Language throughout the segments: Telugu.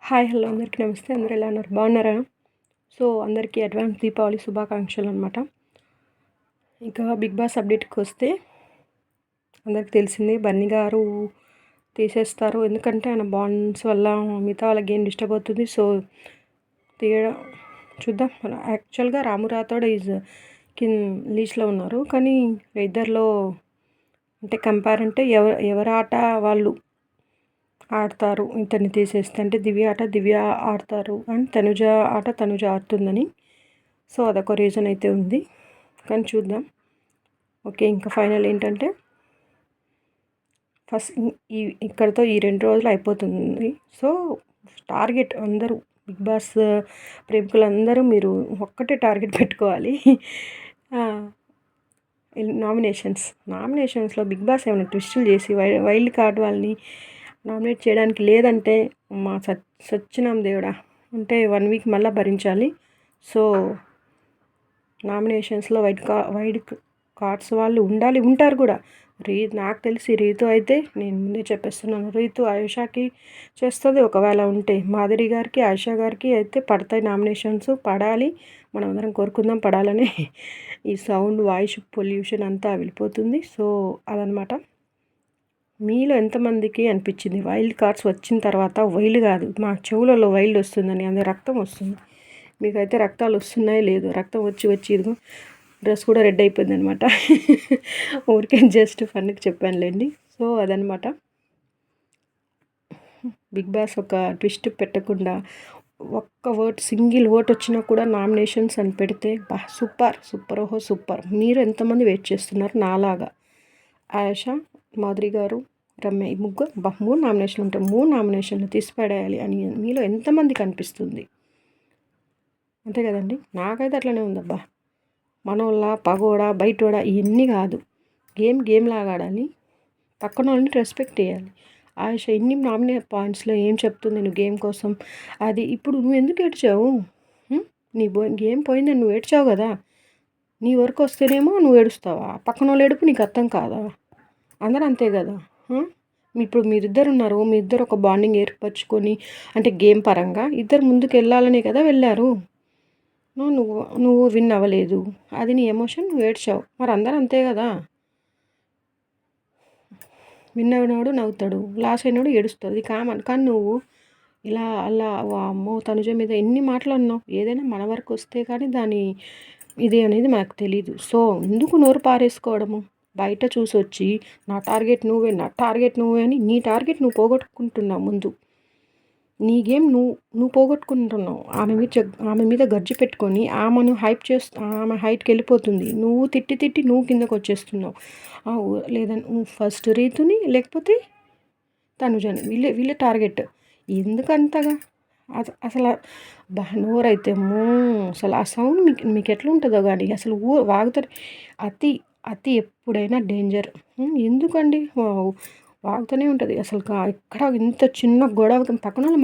హాయ్ హలో అందరికీ నమస్తే. అందరూ ఎలా ఉన్నారు? బాగున్నారా? సో అందరికీ అడ్వాన్స్ దీపావళి శుభాకాంక్షలు అనమాట. ఇంకా బిగ్ బాస్ అప్డేట్కి వస్తే అందరికి తెలిసిందే, బన్నీ గారు తీసేస్తారు. ఎందుకంటే ఆయన బాండ్స్ వల్ల మిగతా వాళ్ళకి ఏం డిస్టర్బ్ అవుతుంది. సో తీయడం చూద్దాం. యాక్చువల్గా రాము రాథోడ్ ఈజ్ లీస్ట్లో ఉన్నారు, కానీ ఇద్దరిలో అంటే కంపేర్ అంటే ఎవరి ఆట వాళ్ళు ఆడతారు. ఇతన్ని తీసేస్తే అంటే దివ్య ఆడతారు అండ్ తనుజ ఆట తనుజ ఆడుతుందని. సో అదొక రీజన్ అయితే ఉంది, కానీ చూద్దాం. ఓకే, ఇంకా ఫైనల్ ఏంటంటే ఫస్ట్ ఇక్కడితో ఈ 2 రోజులు అయిపోతుంది. సో టార్గెట్ అందరూ బిగ్ బాస్ ప్రేమికులందరూ మీరు ఒక్కటే టార్గెట్ పెట్టుకోవాలి. నామినేషన్స్లో బిగ్ బాస్ ఏమైనా ట్విస్టులు చేసి వైల్డ్ కార్డ్ వాళ్ళని నామినేట్ చేయడానికి లేదంటే మా సచ్చినాం దేవుడా అంటే 1 వీక్ మళ్ళీ భరించాలి. సో నామినేషన్స్లో వైల్డ్ కార్డ్స్ వాళ్ళు ఉంటారు కూడా. నాకు తెలిసి రీతు అయితే నేను ముందే చెప్పేస్తున్నాను, రీతు ఆయుషాకి చేస్తుంది. ఒకవేళ ఉంటే మాధురి గారికి ఆయుషా గారికి అయితే పడతాయి నామినేషన్స్. పడాలి, మనం అందరం కోరుకుందాం పడాలని. ఈ సౌండ్ వాయిస్ పొల్యూషన్ అంతా వెళ్ళిపోతుంది. సో అదనమాట. మీలో ఎంతమందికి అనిపించింది వైల్డ్ కార్డ్స్ వచ్చిన తర్వాత వైల్డ్ కాదు మా చెవులలో వైల్డ్ వస్తుందని, అందులో రక్తం వస్తుంది. మీకైతే రక్తాలు వస్తున్నాయో లేదు, రక్తం వచ్చి ఇదిగో డ్రెస్ కూడా రెడ్ అయిపోయింది అనమాట. ఊరికే జస్ట్ ఫన్కి చెప్పానులేండి. సో అదనమాట. బిగ్ బాస్ ఒక ట్విస్ట్ పెట్టకుండా ఒక్క సింగిల్ ఓట్ వచ్చినా కూడా నామినేషన్స్ అని పెడితే సూపర్. మీరు ఎంతమంది వెయిట్ చేస్తున్నారు నాలాగా? ఆయేషా, మాధురి గారు, రమ్య, ఈ ముగ్గురు 3 నామినేషన్లు ఉంటాయి. 3 నామినేషన్లు తీసిపడేయాలి అని మీలో ఎంతమందికి అనిపిస్తుంది? అంతే కదండి, నాకైతే అట్లనే ఉందబ్బా. మనోళ్ళ పగోడా బయటోడా ఇవన్నీ కాదు, గేమ్ లాగా ఆడాలి, పక్కన వాళ్ళని రెస్పెక్ట్ చేయాలి. ఆయేషా ఇన్ని పాయింట్స్లో ఏం చెప్తుంది నువ్వు గేమ్ కోసం? అది ఇప్పుడు నువ్వు ఎందుకు ఏడ్చావు? నీ గేమ్ పోయిందని నువ్వు ఏడ్చావు కదా. నీ వరకు వస్తేనేమో నువ్వు ఏడుస్తావా? పక్కన వాళ్ళు ఏడుపు నీకు అర్థం కాదా? అందరూ అంతే కదా. ఇప్పుడు మీరిద్దరు ఉన్నారు, మీ ఇద్దరు ఒక బాండింగ్ ఏర్పరచుకొని అంటే గేమ్ పరంగా ఇద్దరు ముందుకు వెళ్ళాలనే కదా వెళ్ళారు. నువ్వు విన్ అవ్వలేదు, అది నీ ఎమోషన్, నువ్వు ఏడ్చావు. మరి అందరూ అంతే కదా. విన్ అయినాడు నవ్వుతాడు, లాస్ అయినాడు ఏడుస్తుంది, ఇది కామన్. కానీ నువ్వు ఇలా అలా అమ్మో తనుజ మీద ఎన్ని మాటలు అన్నావు. ఏదైనా మన వరకు వస్తే కానీ దాని ఇది అనేది మనకు తెలీదు. సో ఎందుకు నోరు పారేసుకోవడము? బయట చూసొచ్చి నా టార్గెట్ నువ్వే అని నీ టార్గెట్ నువ్వు పోగొట్టుకుంటున్నావు. ముందు నీ గేమ్ నువ్వు పోగొట్టుకుంటున్నావు. ఆమె మీద గర్జి పెట్టుకొని ఆమెను ఆమె హైట్కి వెళ్ళిపోతుంది. నువ్వు తిట్టి నువ్వు కిందకు వచ్చేస్తున్నావు. లేదా నువ్వు ఫస్ట్ రీతుని లేకపోతే తనుజని, వీళ్ళే టార్గెట్. ఎందుకంతగా అసలు నోరైతే అసలు ఆ సౌండ్ మీకు ఎట్లా ఉంటుందో కానీ అసలు వాగుతారు. అతి ఎప్పుడైనా డేంజర్. ఎందుకండి వాగుతూనే ఉంటుంది. అసలు ఎక్కడ ఇంత చిన్న గొడవ పక్కన వాళ్ళు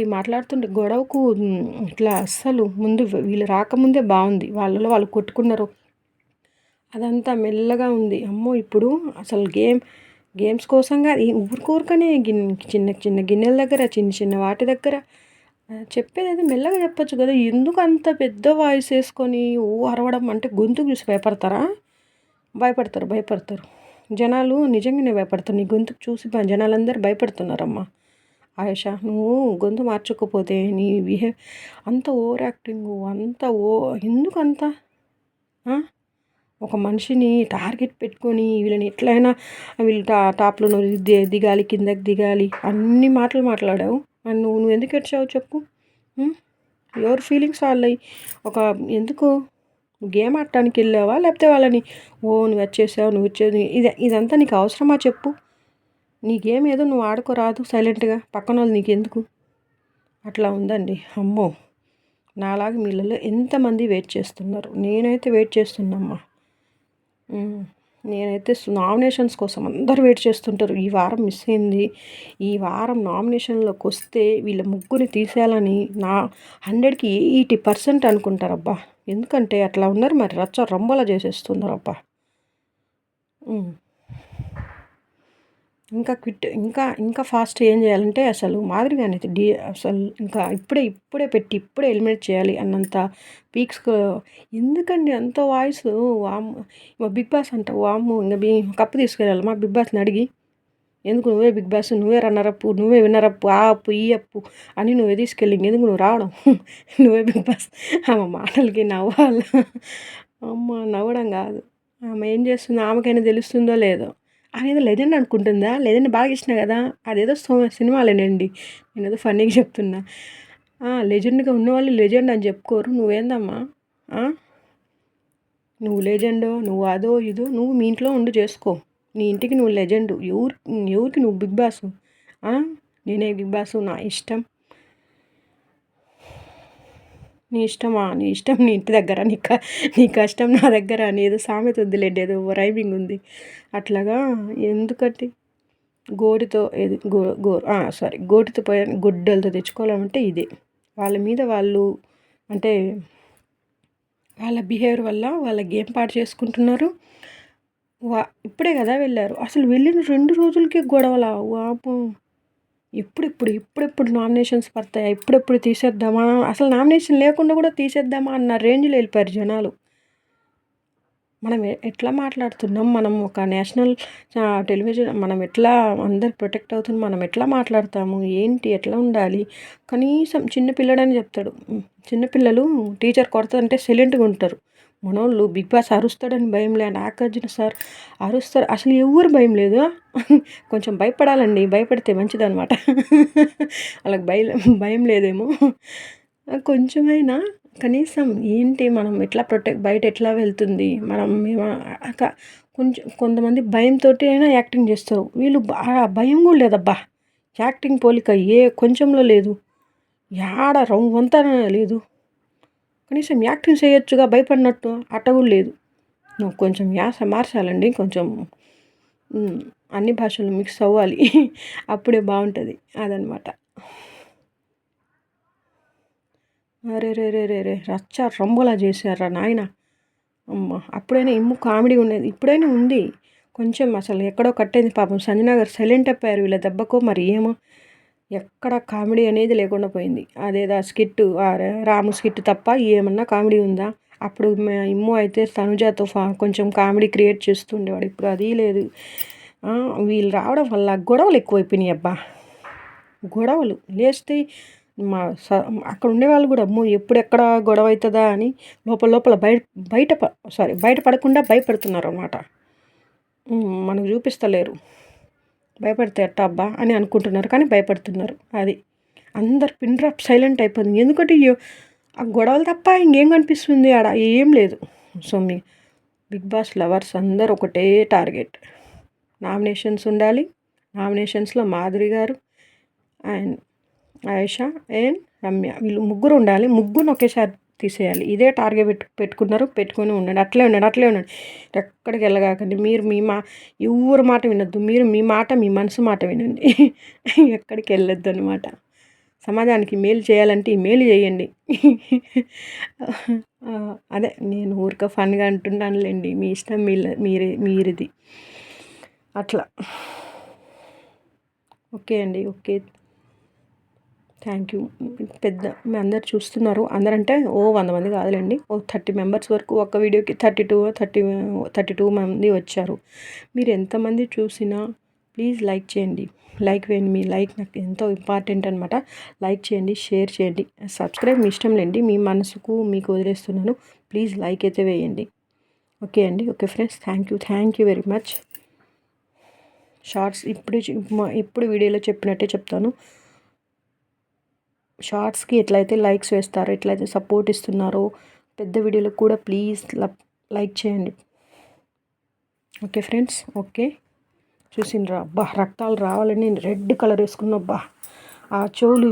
మాట్లాడుతుంటే గొడవకు ఇట్లా అస్సలు ముందు వీళ్ళు రాకముందే బాగుంది, వాళ్ళు కొట్టుకున్నారు, అదంతా మెల్లగా ఉంది. అమ్మో ఇప్పుడు అసలు గేమ్స్ కోసంగా ఊరికనే చిన్న గిన్నెల దగ్గర చిన్న వాటి దగ్గర చెప్పేది అయితే మెల్లగా చెప్పొచ్చు కదా. ఎందుకు అంత పెద్ద వాయిస్ వేసుకొని అరవడం? అంటే గొంతుకు చూసి భయపడతారు జనాలు. నిజంగానే భయపడతారు నీ గొంతుకు చూసి. జనాలందరూ భయపడుతున్నారమ్మా. ఆయేషా, నువ్వు గొంతు మార్చకపోతే నీ అంత ఓవర్ యాక్టింగ్ ఎందుకు అంత? ఒక మనిషిని టార్గెట్ పెట్టుకొని వీళ్ళని ఎట్లయినా వీళ్ళు టాప్లో దిగాలి, కిందకి దిగాలి, అన్ని మాటలు మాట్లాడావు. అని నువ్వు ఎందుకు ఏడ్చావు చెప్పు? ఎవరి ఫీలింగ్స్ వాళ్ళవి. ఎందుకు గేమ్ ఆడటానికి వెళ్ళావా? లేకపోతే వాళ్ళని నువ్వు వచ్చేసావు నువ్వు వచ్చేది ఇదంతా నీకు అవసరమా చెప్పు? నీ గేమ్ ఏదో నువ్వు ఆడుకోరాదు సైలెంట్గా, పక్కన వాళ్ళు నీకెందుకు? అట్లా ఉందండి. అమ్మో, నాలాగా మీళ్ళలో ఎంతమంది వెయిట్ చేస్తున్నారు? నేనైతే వెయిట్ చేస్తున్నామ్మా. నేనైతే నామినేషన్స్ కోసం అందరు వెయిట్ చేస్తుంటారు. ఈ వారం మిస్ అయింది. ఈ వారం నామినేషన్లోకి వస్తే వీళ్ళ ముగ్గురిని తీసేయాలని 100కి 80% అనుకుంటారబ్బా. ఎందుకంటే అట్లా ఉన్నారు మరి, రచ్చ రంబలా చేసేస్తున్నారబ్బా. ఇంకా క్విట్ ఇంకా ఇంకా ఫాస్ట్ ఏం చేయాలంటే అసలు మాదిరిగానే అసలు ఇంకా ఇప్పుడే ఎలిమినేట్ చేయాలి అన్నంత పీక్స్‌కు ఎందుకండి అంత వాయిస్ వామ్మో! బిగ్ బాస్ అంట వామ్మో! ఇంక కప్పు తీసుకెళ్ళాలి మా బిగ్ బాస్‌ని అడిగి. ఎందుకు నువ్వే బిగ్ బాస్, నువ్వే రన్నర్ అప్, నువ్వే విన్నర్ అప్, ఆ అప్పు, ఈ అప్పు అని నువ్వే తీసుకెళ్ళి ఇంకెందుకు నువ్వు రావడం? నువ్వే బిగ్ బాస్. ఆమె మాటలకి నవ్వాలా? అమ్మ! నవ్వడం కాదు. ఆమె ఏం చేస్తుందో ఆమెకైనా తెలుస్తుందో లేదో. అదేదో లెజెండ్ అనుకుంటుందా? లెజెండ్ బాగా ఇష్టం కదా! అదేదో సినిమాలేనండి. నేనేదో ఫన్నీగా చెప్తున్నా. లెజెండ్‌గా ఉన్నవాళ్ళు లెజెండ్ అని చెప్పుకోరు. నువ్వేందమ్మా? ఆ! నువ్వు లెజెండో, నువ్వు అదో, ఇదో నువ్వు మీ ఇంట్లో ఉండి చేసుకో. నీ ఇంటికి నువ్వు లెజెండు. ఎవరికి నువ్వు బిగ్ బాసు? నేనే బిగ్ బాసు నా ఇష్టం. నీ ఇష్టమా? నీ ఇష్టం నీ ఇంటి దగ్గర. నీ కష్టం నా దగ్గర అని ఏదో సామెత వద్దులేండి. ఏదో రైమింగ్ ఉంది. అట్లాగా ఎందుకంటే గోటితో ఏది సారీ గోటితో గొడ్డలతో తెచ్చుకోవాలంటే ఇదే. వాళ్ళ మీద వాళ్ళు అంటే వాళ్ళ బిహేవియర్ వల్ల వాళ్ళ గేమ్ పాడు చేసుకుంటున్నారు. ఇప్పుడే కదా వెళ్ళారు. అసలు వెళ్ళిన 2 రోజులకే గొడవలా? వామ్మో! ఇప్పుడెప్పుడు నామినేషన్స్ పడతాయా? ఇప్పుడెప్పుడు తీసేద్దామా? అసలు నామినేషన్ లేకుండా కూడా తీసేద్దామా అన్న రేంజ్‌లో వెళ్ళిపోయారు జనాలు. మనం ఎట్లా మాట్లాడుతున్నాం? మనం ఒక నేషనల్ టెలివిజన్ మనం ఎట్లా అందరు ప్రొటెక్ట్ అవుతున్నాం? మనం ఎట్లా మాట్లాడతాము? ఏంటి? ఎట్లా ఉండాలి? కనీసం చిన్న పిల్లాడని చెప్తాడు. చిన్న పిల్లలు టీచర్ కొడతంటే సైలెంట్‌గా ఉంటారు. మనోళ్ళు బిగ్ బాస్ అరుస్తాడని భయం లే. నాగార్జున సార్ అరుస్తారు. అసలు ఎవ్వరు భయం లేదు. కొంచెం భయపడాలండి. భయపడితే మంచిదనమాట. వాళ్ళకి భయం లేదేమో. కొంచెమైనా కనీసం ఏంటి మనం ఎట్లా బయట ఎట్లా వెళ్తుంది? మనం కొంతమంది భయంతోటి అయినా యాక్టింగ్ చేస్తారు. వీళ్ళు భయం కూడా లేదబ్బా! యాక్టింగ్ పోలిక కొంచెంలో లేదు. యాడ రవ్వంతా లేదు. కనీసం యాక్టింగ్ చేయొచ్చుగా భయపడినట్టు అట్ట కూడా లేదు. నువ్వు కొంచెం యాస మార్చాలండి. కొంచెం అన్ని భాషలు మిక్స్ అవ్వాలి. అప్పుడే బాగుంటుంది. అదనమాట. అరెరెరెరెరే! రచ్చ రంబోలా చేశారా నాయన! అమ్మ! అప్పుడైనా కామెడీ ఉండేది. ఇప్పుడైనా ఉంది. కొంచెం అసలు ఎక్కడో కట్టయింది పాపం. సంజన గారు సైలెంట్ అయిపోయారు వీళ్ళ దెబ్బకో మరి ఏమో! ఎక్కడ కామెడీ అనేది లేకుండా పోయింది. అదేదో స్కిట్టు రాము స్కిట్ తప్ప ఏమన్నా కామెడీ ఉందా? అప్పుడు ఇమ్ము అయితే తనుజాతో కొంచెం కామెడీ క్రియేట్ చేస్తుండేవాడు. ఇప్పుడు అది లేదు. వీళ్ళు రావడం వల్ల గొడవలు ఎక్కువైపోయినాయి అబ్బా! గొడవలు లేస్తే అక్కడ ఉండేవాళ్ళు కూడా అమ్మో ఎప్పుడెక్కడ గొడవ అవుతుందా అని లోపల బయట పడకుండా భయపడుతున్నారు అన్నమాట. మనకు చూపిస్తలేరు. భయపడితే ఎట్టా అబ్బా అని అనుకుంటున్నారు కానీ భయపడుతున్నారు. అది అందరు పిన్ డ్రాప్ సైలెంట్ అయిపోయింది. ఎందుకంటే ఆ గొడవలు తప్ప ఇంకేం కనిపిస్తుంది ఆడ ఏం లేదు. సో బిగ్ బాస్ లవర్స్ అందరు ఒకటే టార్గెట్. నామినేషన్స్ ఉండాలి. నామినేషన్స్లో మాధురి గారు అండ్ ఆయేషా అండ్ రమ్య వీళ్ళు ముగ్గురు ఉండాలి. ముగ్గురు ఒకేసారి తీసేయాలి. ఇదే టార్గెట్ పెట్టుకున్నారు. పెట్టుకొని ఉండండి. అట్లే ఉండండి. ఎక్కడికి వెళ్ళగాకండి. మీరు ఎవరి మాట వినొద్దు. మీరు మీ మాట మీ మనసు మాట వినండి. ఎక్కడికి వెళ్ళొద్దు అనమాట. సమాజానికి మేలు చేయాలంటే ఈ మేలు చేయండి. అదే నేను ఊరికే ఫన్గా అంటున్నానులేండి. మీ ఇష్టం మీరిది అట్లా. ఓకే అండి. ఓకే. Thank you. మీ అందరు చూస్తున్నారు. అందరంటే 100 మంది కాదులేండి. 30 మెంబర్స్ వరకు ఒక వీడియోకి 32 మంది వచ్చారు. మీరు ఎంతమంది చూసినా ప్లీజ్ లైక్ చేయండి. లైక్ వేయండి. మీ లైక్ నాకు ఎంతో ఇంపార్టెంట్ అనమాట. లైక్ చేయండి, షేర్ చేయండి. సబ్స్క్రైబ్ మీ ఇష్టం లేండి. మీ మనసుకు మీకు వదిలేస్తున్నాను. ప్లీజ్ లైక్ అయితే వేయండి. ఓకే అండి. Okay friends. Thank you very much. Shorts ఇప్పుడు వీడియోలో చెప్పినట్టే చెప్తాను. షార్ట్స్కి ఎట్లయితే లైక్స్ వేస్తారో, ఎట్లయితే సపోర్ట్ ఇస్తున్నారో పెద్ద వీడియోలకు కూడా ప్లీజ్ లైక్ చేయండి. Okay friends. ఓకే చూసిండ్రా అబ్బా రక్తాలు రావాలని రెడ్ కలర్ వేసుకున్నబ్బా ఆ చెవులు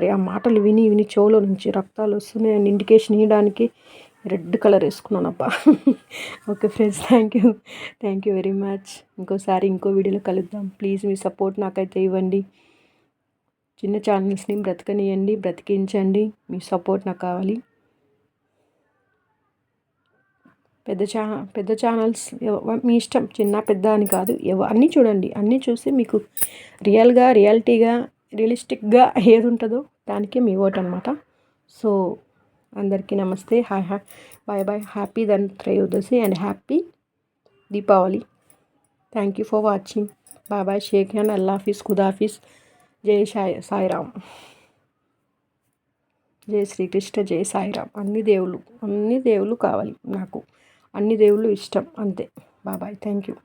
ఆ మాటలు విని చెవులో నుంచి రక్తాలు వస్తున్నాయని ఇండికేషన్ ఇవ్వడానికి రెడ్ కలర్ వేసుకున్నానబ్బా. Okay friends. Thank you very much. ఇంకోసారి ఇంకో వీడియోలో కలుద్దాం. ప్లీజ్ మీ సపోర్ట్ నాకైతే ఇవ్వండి. చిన్న ఛానల్స్ని బ్రతికించండి. మీ సపోర్ట్ నాకు కావాలి. పెద్ద ఛానల్స్ మీ ఇష్టం, చిన్న పెద్ద అని కాదు, అన్నీ చూడండి. అన్నీ చూసి మీకు రియాలిటీగా రియలిస్టిక్గా ఏది ఉంటుందో దానికే మీ ఓట్ అనమాట. సో అందరికీ నమస్తే, hi hi, bye bye, happy Dhantrayodashi and happy Deepavali. Thank you for watching. Bye bye, shake hand, అల్లా హాఫీస్, ఖుదాఫీస్, జై సాయిరామ్, జై శ్రీకృష్ణ, జై సాయిరామ్. అన్ని దేవుళ్ళు కావాలి నాకు, అన్ని దేవుళ్ళు ఇష్టం అంతే. Bye bye, thank you.